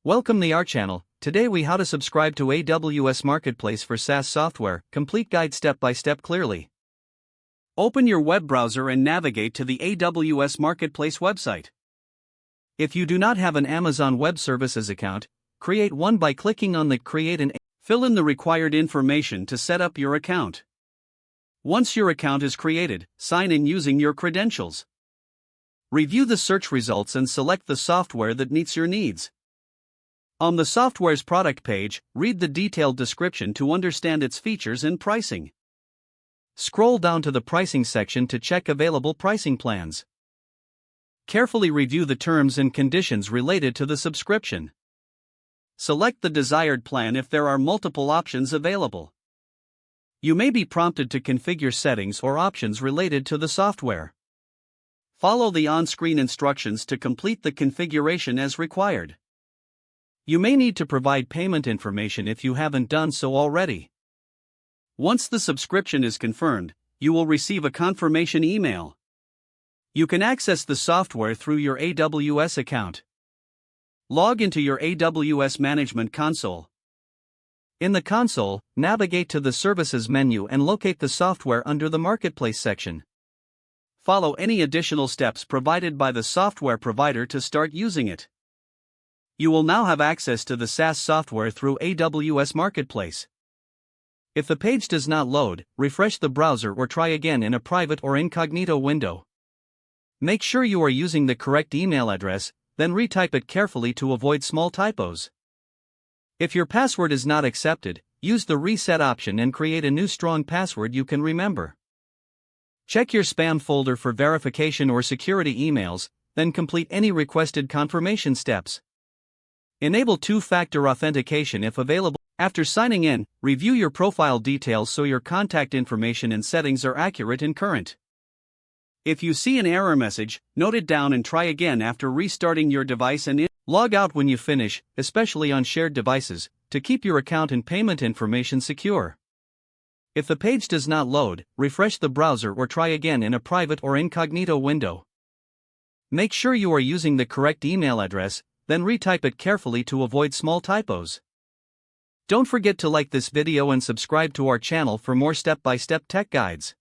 Welcome to our channel. Today we how to subscribe to AWS Marketplace for SaaS software, complete guide step by step clearly. Open your web browser and navigate to the AWS Marketplace website. If you do not have an Amazon Web Services account, create one by clicking on the Create an. Fill in the required information to set up your account. Once your account is created, sign in using your credentials. Review the search results and select the software that meets your needs. On the software's product page, read the detailed description to understand its features and pricing. Scroll down to the pricing section to check available pricing plans. Carefully review the terms and conditions related to the subscription. Select the desired plan if there are multiple options available. You may be prompted to configure settings or options related to the software. Follow the on-screen instructions to complete the configuration as required. You may need to provide payment information if you haven't done so already. Once the subscription is confirmed, you will receive a confirmation email. You can access the software through your AWS account. Log into your AWS Management Console. In the console, navigate to the Services menu and locate the software under the Marketplace section. Follow any additional steps provided by the software provider to start using it. You will now have access to the SaaS software through AWS Marketplace. If the page does not load, refresh the browser or try again in a private or incognito window. Make sure you are using the correct email address, then retype it carefully to avoid small typos. If your password is not accepted, use the reset option and create a new strong password you can remember. Check your spam folder for verification or security emails, then complete any requested confirmation steps. Enable two-factor authentication if available. After signing in, review your profile details so your contact information and settings are accurate and current. If you see an error message, note it down and try again after restarting your device and log out when you finish, especially on shared devices, to keep your account and payment information secure. If the page does not load, refresh the browser or try again in a private or incognito window. Make sure you are using the correct email address, then retype it carefully to avoid small typos. Don't forget to like this video and subscribe to our channel for more step-by-step tech guides.